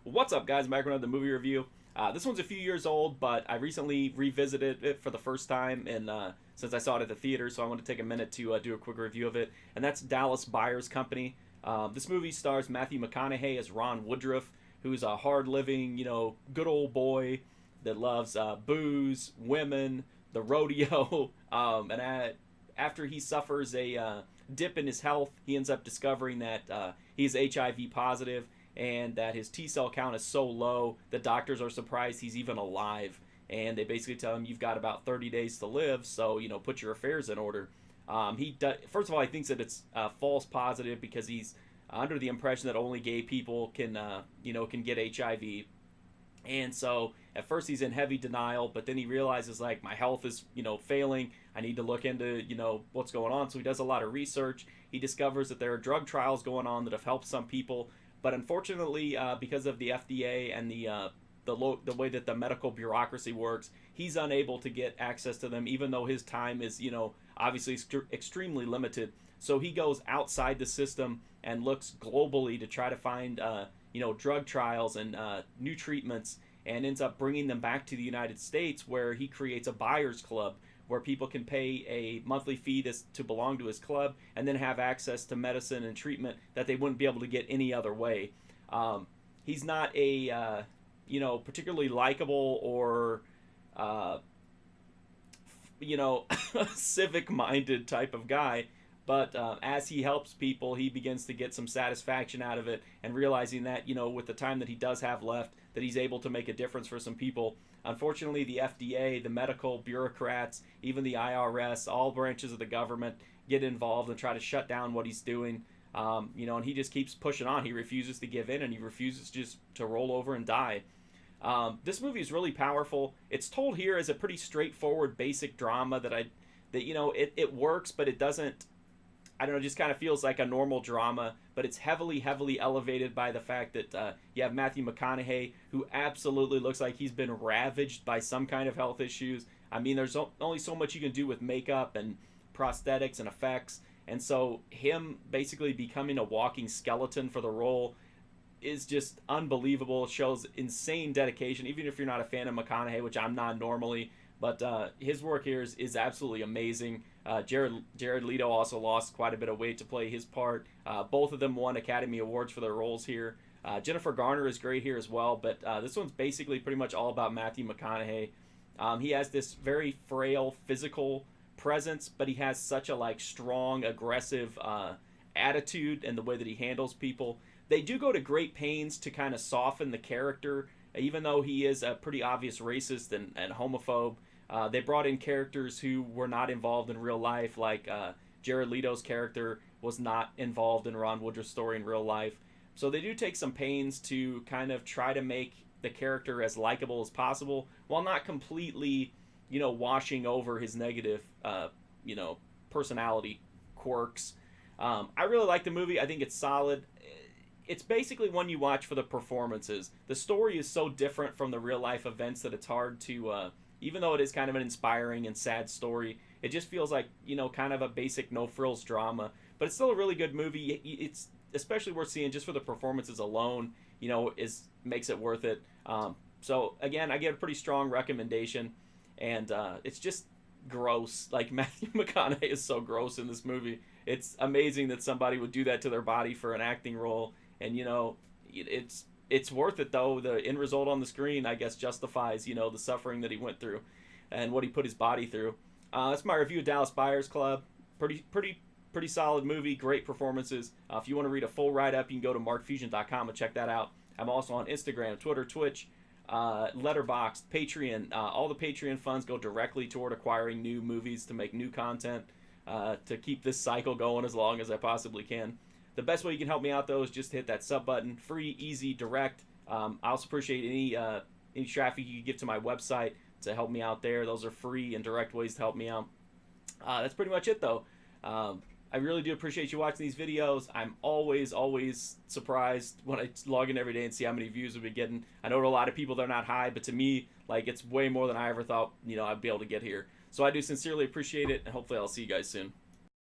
What's up, guys? Back with another movie review. This one's a few years old, but I recently revisited it for the first time, and since I saw it at the theater, so I want to take a minute to do a quick review of it. And that's Dallas Buyers Company. This movie stars Matthew McConaughey as Ron Woodruff, who's a hard-living, good old boy that loves booze, women, the rodeo, after he suffers a dip in his health, he ends up discovering that he's HIV positive and that his T cell count is so low that doctors are surprised he's even alive. And they basically tell him, you've got about 30 days to live, so put your affairs in order. First of all, he thinks that it's false positive because he's under the impression that only gay people can get HIV. And so at first he's in heavy denial, but then he realizes, like, my health is failing. I need to look into what's going on. So he does a lot of research. He discovers that there are drug trials going on that have helped some people, but unfortunately, because of the FDA and the way that the medical bureaucracy works, he's unable to get access to them, even though his time is obviously extremely limited. So he goes outside the system and looks globally to try to find drug trials and new treatments, and ends up bringing them back to the United States, where he creates a buyers club where people can pay a monthly fee to belong to his club and then have access to medicine and treatment that they wouldn't be able to get any other way. He's not a particularly likable or civic-minded type of guy. But as he helps people, he begins to get some satisfaction out of it, and realizing that, with the time that he does have left, that he's able to make a difference for some people. Unfortunately, the FDA, the medical bureaucrats, even the IRS, all branches of the government get involved and try to shut down what he's doing. And he just keeps pushing on. He refuses to give in, and he refuses just to roll over and die. This movie is really powerful. It's told here as a pretty straightforward, basic drama it works, but it doesn't. I don't know, just kind of feels like a normal drama, but it's heavily, heavily elevated by the fact that you have Matthew McConaughey, who absolutely looks like he's been ravaged by some kind of health issues. I mean, there's only so much you can do with makeup and prosthetics and effects, and so him basically becoming a walking skeleton for the role is just unbelievable. It shows insane dedication, even if you're not a fan of McConaughey, which I'm not normally. But his work here is absolutely amazing. Jared Leto also lost quite a bit of weight to play his part. Both of them won Academy Awards for their roles here. Jennifer Garner is great here as well, but this one's basically pretty much all about Matthew McConaughey. He has this very frail physical presence, but he has such a strong, aggressive attitude and the way that he handles people. They do go to great pains to kind of soften the character, even though he is a pretty obvious racist and homophobe. They brought in characters who were not involved in real life, like Jared Leto's character was not involved in Ron Woodruff's story in real life. So they do take some pains to kind of try to make the character as likable as possible, while not completely, washing over his negative, personality quirks. I really like the movie. I think it's solid. It's basically one you watch for the performances. The story is so different from the real life events that it's hard to, even though it is kind of an inspiring and sad story, it just feels like, kind of a basic no frills drama. But it's still a really good movie. It's especially worth seeing just for the performances alone, makes it worth it. So again, I get a pretty strong recommendation, and it's just gross. Like, Matthew McConaughey is so gross in this movie. It's amazing that somebody would do that to their body for an acting role. And it's worth it, though. The end result on the screen, I guess, justifies the suffering that he went through and what he put his body through. That's my review of Dallas Buyers Club. Pretty solid movie, great performances. If you want to read a full write-up, you can go to markfusion.com and check that out. I'm also on Instagram, Twitter, Twitch, Letterboxd, Patreon. All the Patreon funds go directly toward acquiring new movies to make new content, to keep this cycle going as long as I possibly can. The best way you can help me out, though, is just to hit that sub button. Free, easy, direct. I also appreciate any traffic you can give to my website to help me out there. Those are free and direct ways to help me out. That's pretty much it, though. I really do appreciate you watching these videos. I'm always surprised when I log in every day and see how many views we've been getting. I know to a lot of people they're not high, but to me, it's way more than I ever thought I'd be able to get here. So I do sincerely appreciate it, and hopefully I'll see you guys soon.